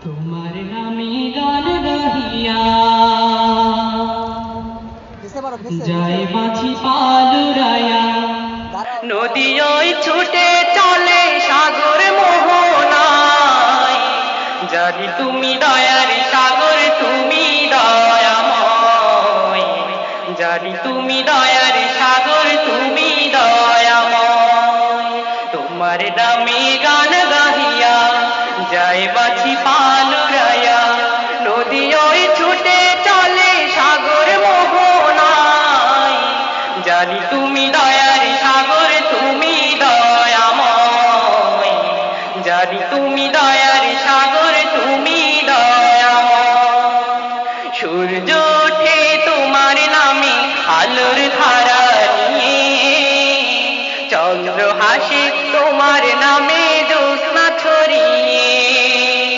তোমার নামে গান গাহিয়া যায় মাছি পালুরায়া, নদী ওই ছুটে চলে সাগর মোহনায়। জানি তুমি দয়ার সাগর, তুমি দয়াময়। জানি তুমি দয়ার সাগর, তুমি দয়াময়। তোমার নামে গান গাহিয়া যায় মাছি